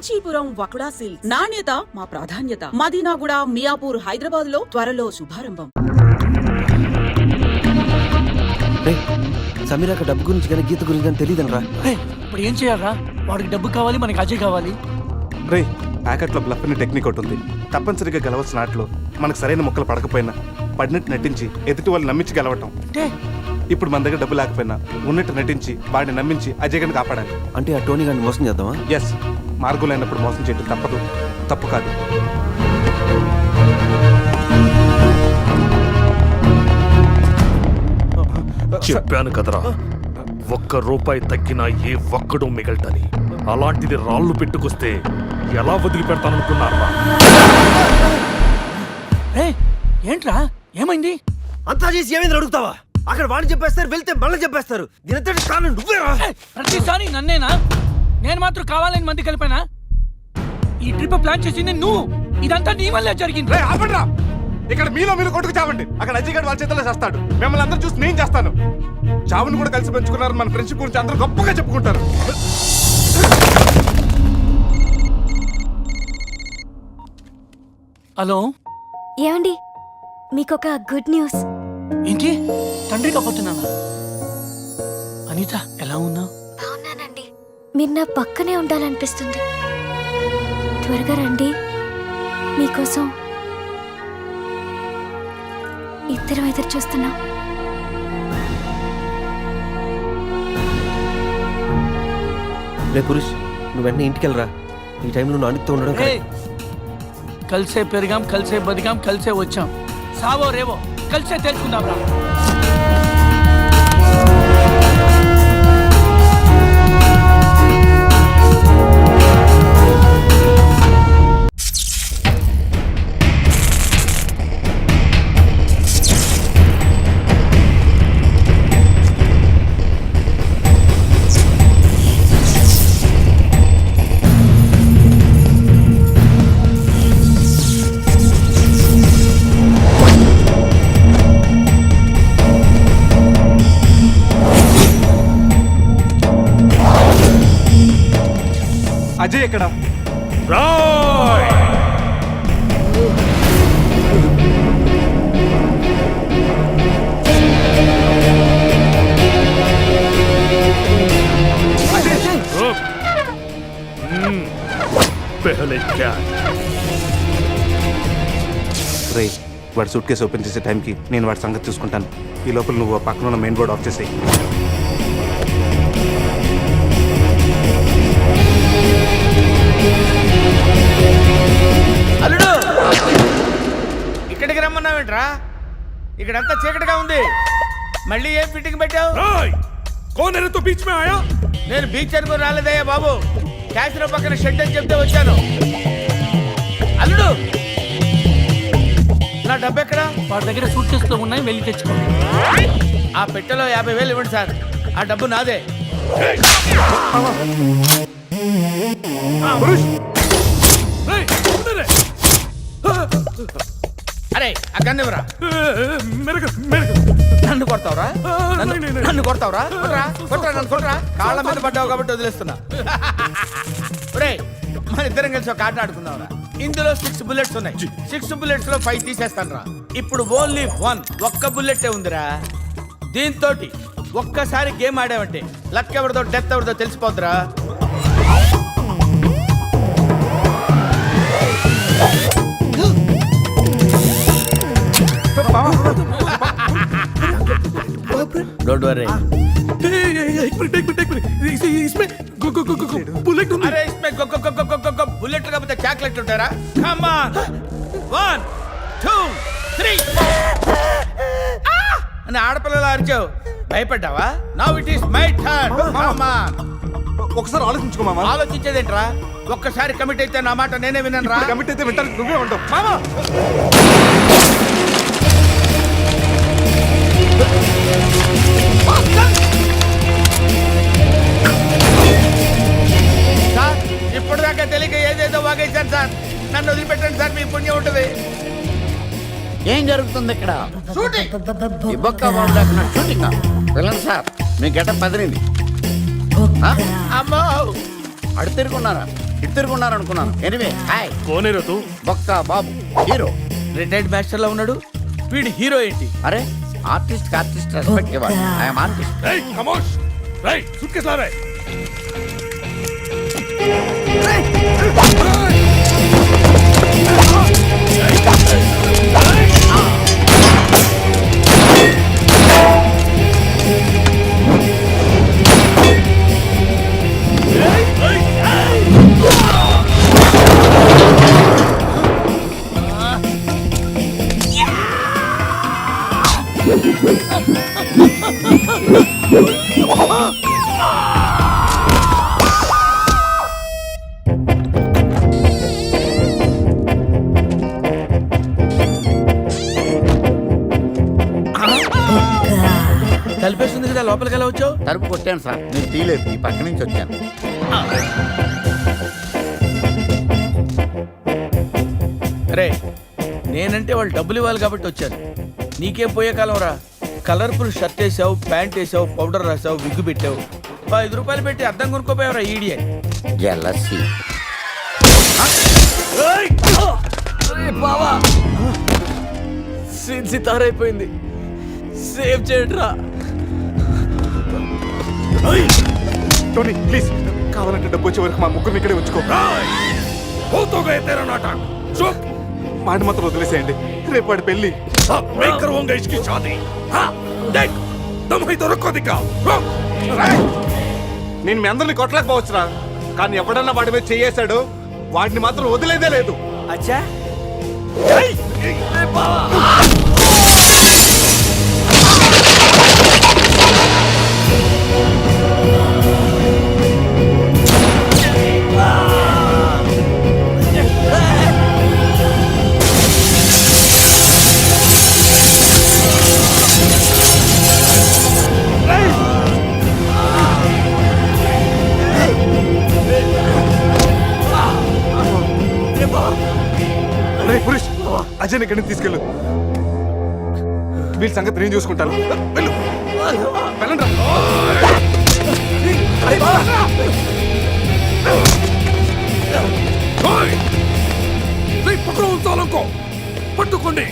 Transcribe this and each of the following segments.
Kanchipuram వకుడా silks నాణ్యత మా ప్రాధాన్యత. మదీనాగూడ, మియాపూర్, హైదరాబాద్ లో త్వరలో శుభారంభం. సమీరాక డబ్బు గురించి కానీ గీత గురించి కానీ తెలియదనరా. ఇప్పుడు ఏం చేయాలరా? వాడికి డబ్బు కావాలి, మనకి అజయ్ కావాలి. రే ప్యాకెట్లో బ్లఫ్ అనే టెక్నిక్ ఒకటి ఉంది. తప్పనిసరిగా గెలవాల్సిన ఆటలో మనకు సరైన ముక్కలు పడకపోయినా పడినట్టు నటించి ఎదుటి వాళ్ళు నమ్మించి గెలవటం. ఇప్పుడు మన దగ్గర డబ్బు లేకపోయినా ఉన్నట్టు నటించి వాడిని నమ్మించి అజయ్ గారిని కాపాడాలి. అంటే ఆ టోనీ గారిని మోసం చేద్దామా? ఎస్, మార్గం లేనప్పుడు మోసం చేయడం తప్పదు, తప్పు కాదు. చెప్పాను కదరా, ₹1 తగ్గినా ఏ ఒక్కడు మిగలటని. అలాంటిది రాళ్ళు పెట్టుకొస్తే ఎలా వదిలిపెడతాననుకున్నారా? ఏంట్రా ఏమైంది? అంతా చేసి ఏమైంది అడుగుతావా? అక్కడ వాడిని చెప్పేస్తారు, వెళ్తే మళ్ళీ చెప్పేస్తారు. దీనంతటి కారణం నువ్వేరా. ప్రతిసారి నన్నేనా? నేను మాత్రం కావాలని మంది కలిపానా? ఈ ట్రిప్ ప్లాన్ చేసింది నువ్వు. ఇదంతా నీ వల్లే జరిగింది. ఇక్కడ మీలో మీరు కొట్టుకు చావండి. అక్కడ అజయ్ గారు వాళ్ళ చేతిలో చేస్తాడు. మిమ్మల్ని అందరూ చూసి నేను చేస్తాను. చావును కూడా కలిసి పెంచుకున్నారు. మన ఫ్రెండ్షిప్ గురించి అందరూ గొప్పగా చెప్పుకుంటారు. హలో, ఏమండి, మీకొక గుడ్ న్యూస్. ఏంటి? తండ్రి కాపోతున్నానా? అనిత ఎలా ఉన్నావు? బాగున్నానండి. మీరు నా పక్కనే ఉండాలనిపిస్తుంది. త్వరగా రండి, మీకోసం ఇద్దరం ఎదురు చూస్తున్నాం. రే పురుష్, నువ్వు వెంటనే ఇంటికి వెళ్ళరా. ఈ టైంలో నువ్వు అనితో ఉండడం. కలిసే పెరిగాం, కలిసే బతికాం, కలిసే వచ్చాం. సావో రేవో కలిసే తెలుసుకుందాం రా. అజయ్ ఎక్కడ? రాయ్! పెహలే క్యా? రే, వాడు సూట్ కేసు ఓపెన్ చేసే టైంకి నేను వాడి సంగతి చూసుకుంటాను. ఈ లోపల నువ్వు పక్కన ఉన్న మెయిన్ బోర్డ్ ఆఫ్ చేసేయి. అల్లుడు, ఇక్కడికి రమ్మన్నావేంట్రా? ఇక్కడంతా చీకటిగా ఉంది. మళ్ళీ ఏం ఫిట్టింగ్ పెట్టావు? నేను బీచ్ అనుకుని రాలేదయ్యా బాబు. క్యాసినో పక్కన షెడ్ అని చెప్తే వచ్చాను. అల్లుడు, నా డబ్బు ఎక్కడ? వాడి దగ్గర సూట్ కేసులో ఉన్నాయి, వెళ్ళి తెచ్చుకో. ఆ పెట్టెలో 50,000 ఇవ్వండి సార్. ఆ డబ్బు నాదే. అరే ఆ గన్నివరా. నన్ను కొడతావురా? నన్ను కొడతావురా? కొట్రా, నన్ను కొట్రా. కాళ్ళ మీద పడ్డావు కాబట్టి వదిలేస్తున్నా. రే, మన ఇద్దరం కలిసి ఒక ఆట ఆడుకుందాంరా. ఇందులో 6 బుల్లెట్స్ ఉన్నాయి. 6 బుల్లెట్స్ లో 5 తీసేస్తాను రా. ఇప్పుడు ఓన్లీ 1 ఒక్క బుల్లెట్టే ఉందిరా. దీంతో ఒక్కసారి గేమ్ ఆడావంటే లక్ ఎవరిదో డెత్ ఎవరిదో తెలిసిపోద్దురా. Don't worry. అరే ఇస్మే బుల్లెట్ కాకపోతే చాక్లెట్ ఉంటారా? Come on. 1 2 3 అని ఆడపిల్లలు అరిచావు, భయపడ్డావా? Now it is my turn. Come on. ఒకసారి ఆలోచించుకో మామా. ఆలోచించేదేంట్రా? ఒక్కసారి కమిట్ అయితే నా మాట నేనే విన్నాను రా. కమిట్ అయితే వింటాను, నువ్వే ఉంటావు మామా. సార్, ఇప్పటిదాకా తెలియక ఏదేదో వాగేశాను సార్. నన్ను వదిలిపెట్టండి సార్, మీ పుణ్యం ఉంటుంది. ఏం జరుగుతుంది ఇక్కడ? షూటింగ్. షూటింగ్ వెళ్ళండి సార్, మీ గెటప్ పదిరింది. అమ్మో, అడు తిరుగున్నారా? ఇద్దరు ఉన్నారనుకున్నాను. ఎనివే హాయ్, కోనేరు తూ బొక్క బాబు హీరో. రిటైర్డ్ మాస్టర్ లో ఉన్నాడు, వీడు హీరో ఏంటి? అరే ఆర్టిస్ట్ రెస్పెక్ట్ ఇవ్వాలి. I'm artist. రేయ్ ఖమోష్ రేయ్ సుట్కేస్ లావే కలిపేస్తుంది కదా, లోపలికి ఎలా వచ్చావు? తలుపు కొట్టాను సార్, నేను తీయలేదు, ఈ పక్క నుంచి వచ్చాను. అరే నేనంటే వాళ్ళు డబ్బులు ఇవ్వాలి కాబట్టి వచ్చాను. నీకేం పోయే కాలం రా. కలర్ఫుల్ షర్ట్ వేసావు, ప్యాంట్ వేసావు, పౌడర్ రాసావు, విగ్గు పెట్టావు. 5 రూపాయలు పెట్టి అద్దం కొనుక్కోపోయావురా ఈడియట్. జెలసీ. బావా సీన్ సితారైపోయింది, సేవ్ చేయట్రా. టోనీ ప్లీజ్, కావాలంటే డబ్బు వచ్చే వరకు మా ముగ్గురిని ఇక్కడే ఉంచుకో. హోతో గయే తేరా నాటక్ చూప్ మాట మాత్రం వదిలేసేయండి, రేపు వాడి పెళ్ళి. मैं करूंगा इसकी शादी हाँ देख तुम ही तो रखो दिखा నేను మీ అందరిని కొట్టలేకపోవచ్చురా, కానీ ఎవడన్నా వాడి మీద చేయేశాడు, వాడిని మాత్రం వదిలేదే లేదు. అచ్చా రేయ్ పురుష్, అజయ్ ఇక్కడి నుంచి తీసుకెళ్ళు. వీళ్ళ సంగతి నేను చూసుకుంటాను. వెళ్ళు వెళ్ళండి. पकड़ो उन सालों को पट्टुकोंडी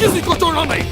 किसी को छोड़ना नहीं